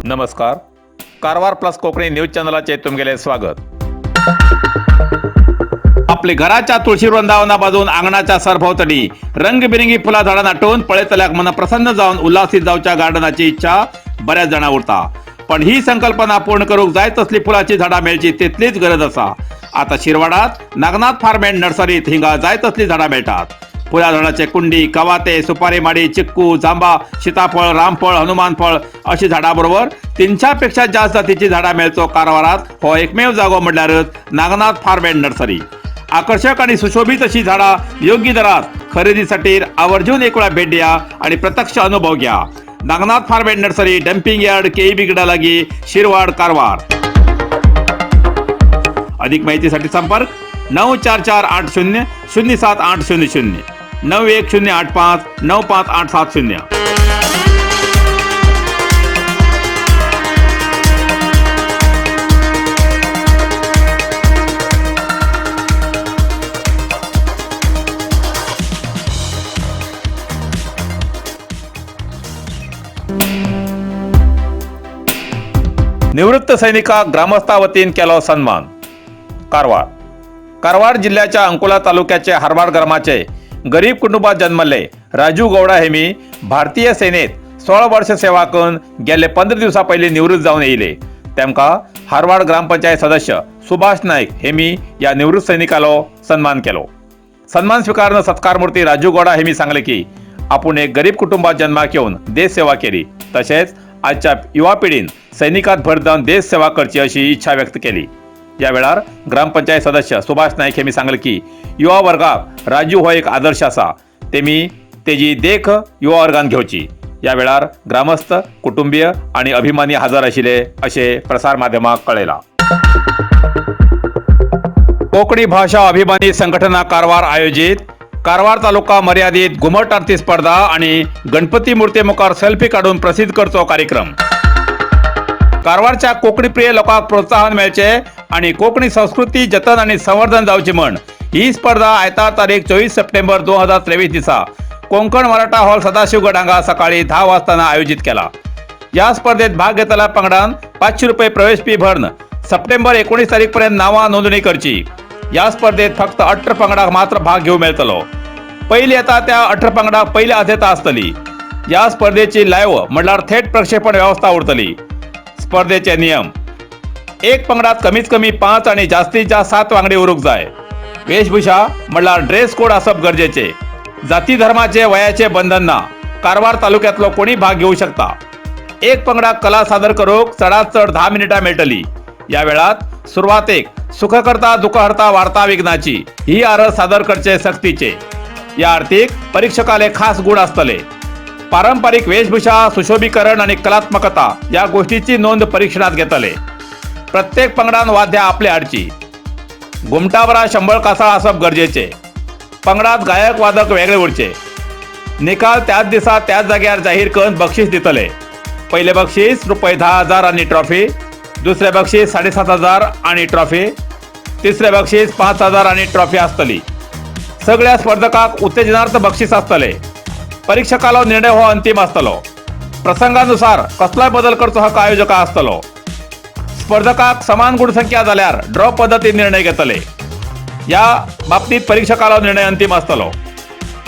नमस्कार. Karwar plus Konkani news चॅनलचे तुमगेले स्वागत. आपले घराच्या तुळशी वृंदावना बाजून अंगणाच्या सरभोवतणी रंगबिरंगी फुला झाडां नाटून पळयतल्याक मन प्रसन्न जावन उल्हासीत जावच्या गार्डनाची इच्छा बऱ्याच जाणां उरता. पण ही संकल्पना पूर्ण करूक जाय तसली फुलाची झाडां मेळची तितलीच गरज आसा. आता शिरवाडात नागनाथ फार्म अँड नर्सरीत हिंगा जाय तसली झाडां मेळटात. फुला झाडाचे कुंडी, कवाते, सुपारी माडी, चिक्कू, जांबा, सीताफळ, रामफळ, हनुमान फळ अशी झाडां बरोबर 300 पेक्षा जास्त जातीची झाडां मेळचो कारवारात हो एकमेव जागो म्हणल्यारच नागनाथ फार्म अँड नर्सरी. आकर्षक आणि सुशोभित अशी झाडां योग्य दरात खरेदीसाठी आवर्जून एक वेळा भेट द्या आणि प्रत्यक्ष अनुभव घ्या. Nagnath farm and nursery, dumping yard, KEB गडा लागी, शिरवाड, कारवार. अधिक माहितीसाठी संपर्क 94480 07800 91085 95870. निवृत्त सैनिकाक ग्रामस्था वतीन केलो सन्मान. कारवार जिल्ह्याच्या अंकोला तालुक्याचे हारवाड ग्रामाचे गरीब कुटुंबात जन्मले राजू गौडा हेमी भारतीय सेनेत 16 वर्ष सेवा करून गेले 15 दिवसा पयलीं निवृत्त जावन येयले. तेमकां हारवाड ग्रामपंचायत सदस्य सुभाष नाईक हेमी या निवृत्त सैनिकालो सन्मान केलो. सन्मान स्वीकारन सत्कार मूर्ती राजू गौडा हेमी सांगले की आपूण एक गरीब कुटुंबात जन्माक येवन देश सेवा केली, तशेंच आजच्या युवा पिढीन सैनिकात भर जावन देश सेवा करची अशी इच्छा व्यक्त केली. या वेळार ग्रामपंचायत सदस्य सुभाष नाईक हेमी सांगले की युवा वर्गाक राजू हो एक आदर्श आसा, तेमी तेजी देख युवा वर्गान घेवची. या वेळार ग्रामस्थ, कुटुंबीय आणि अभिमानी हजर आशिल्ले अशें प्रसार माध्यमाक कळयला. कोंकणी भाषा अभिमानी संघटना कारवार आयोजित कारवार तालुका मर्यादित घुमट आरती स्पर्धा आणि गणपती मूर्ती मुखार सेल्फी काढून प्रसिद्ध करचो कार्यक्रम. कारवारच्या कोंकणी प्रिय लोकांक प्रोत्साहन मेळचे आणि कोंकणी संस्कृती जतन आणि संवर्धन जावची म्हण ही स्पर्धा आयतार तारीख 24 सप्टेंबर 2023 दिसा कोंकण मराठा हॉल सदाशिवगड हांगा सकाळी 10 वाजताना आयोजित केला. या स्पर्धेत भाग घेतलेल्या पंगडान 500 रुपये प्रवेश फी भरून सप्टेंबर 19 तारीख पर्यंत नावां नोंदणी करची. या स्पर्धेत फक्त 18 पंगडाक मात्र भाग घेवंक मेळटलो. पयली येता त्या 18 पंगडाक पयली आदत आसतली. या स्पर्धेची लायव्ह म्हणल्यार थेट प्रक्षेपण व्यवस्था उरतली. स्पर्धेचे नियम: एक पंगडात कमीत कमी 5 आणि जास्तीत जास्त 7 वांगडी उरूंक जाय. वेशभूषा म्हणल्यार ड्रेस कोड आसप गरजेचे. जाती धर्माचे वयाचे बंधन ना. कारवार तालुक्यातलो कोणी भाग घेऊ शकता. एक पंगडाक कला सादर करूक चडांत चड 10 मिनिटां मेळटली. या वेळात सुरवातेक सुखकर्ता दुःखहर्ता वार्ता विघ्नाची ही आरस सादर करचे सक्तीचे. या आरतीक परीक्षकाले खास गुण आसतले. पारंपरिक वेशभूषा, सुशोभीकरण आणि कलात्मकता या गोष्टीची नोंद परीक्षणात घेतले. प्रत्येक पंगडान वाद्य आपले हाडची. घुमटावरा शंबळ कासाळ आसप गरजेचे. पंगडात गायक वादक वेगळे उरचे. निकाल त्याच दिसा त्याच जाग्यार जाहीर करून बक्षीस दितले. पहिले बक्षीस ₹10,000 आणि ट्रॉफी. दुसरे बक्षीस 7,500 आणि ट्रॉफी. तिसरे बक्षीस 5,000 आणि ट्रॉफी आसतली. सगळ्या स्पर्धकांक उत्तेजनार्थ बक्षीस आसतले. परीक्षकालो निर्णय हो अंतिम आसतलो. प्रसंगानुसार कसलोय बदल करचो हक्क आयोजका आसतलो. स्पर्धकांक समान गुणसंख्या जाल्यार ड्रॉ पद्दतीन निर्णय घेतले. या बाबतीत परीक्षकालो निर्णय अंतिम आसतलो.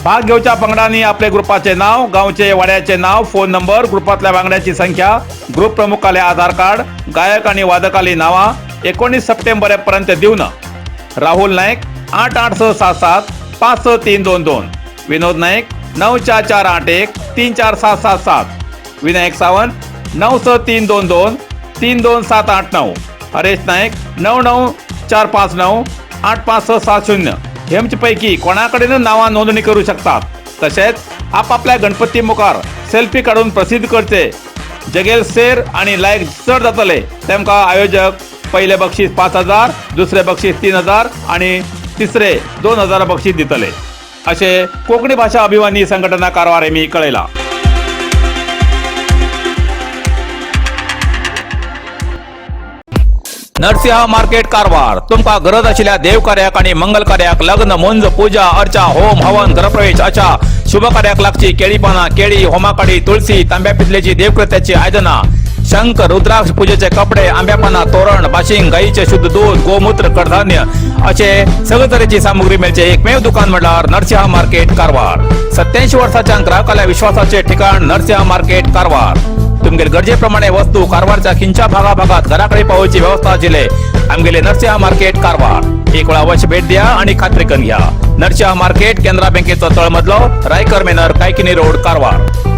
भाग घेवच्या पंगडांनी आपले ग्रुपाचे नाव, गांवचे, वाड्याचे नाव, फोन नंबर, ग्रुपातल्या वांगड्याची संख्या, ग्रुप प्रमुखाले आधार कार्ड, गायक आणि वादकाली नावां 19 सप्टेंबर पर्यंत दिवन राहुल नाईक 8867 56322, विनोद नाईक 94481 34777, विनायक सावंत 96322 32789, हरेश नाईक 99459 85670 हेमच्यापैकी कोणाकडेन नावां नोंदणी करू शकतात. तसेच आपापल्या गणपती मुखार सेल्फी काढून प्रसिद्ध करचे. जगेल शेअर आणि लाईक चड जातले तेमकां आयोजक पहिले बक्षीस 5,000, दुसरे बक्षीस 3,000 आणि तिसरे 2,000 बक्षीस दितले असे कोंकणी भाषा अभिमानी संघटना कारवार हेमी कळयला. नरसिंह मार्केट कारवार तुमका गरज आशिल्ल्या देव कार्याक आणि मंगल कार्याक, लग्न, मुंज, पूजा, अर्चा, होम, हवन, गृहप्रवेश अशा शुभ कार्याक लागची केळी पानां, केळी, होमाकडी, तुळशी, तांब्या पितलेची देवकृत्याची आयदनां, शंख रुद्राक्ष पूजेचे कपडे, आंब्यापाना तोरण, बाशिंग, गाईचे शुद्ध दूध, गोमूत्र, कडधान्य असे सगळे तऱ्हेची सामुग्री मिळते एकमेव दुकान म्हणल्यार नरसिंह मार्केट कारवार. 87 वर्सांच्या ग्राहकाला विश्वासाचे ठिकाण नरसिंह मार्केट कारवार. तुमगेर गरजेप्रमाणे वस्तू कारवारच्या खिंच्या भागात घराकडे पावोवची व्यवस्था आशिल्ले आमगेले नरसिंह मार्केट कारवार. एक वेळा अवश्य भेट द्या आणि खात्री करून घ्या. नरसिंह मार्केट, केनरा बँकेचो तळमजलो, रायकर मेनर, कायकिनी रोड, कारवार.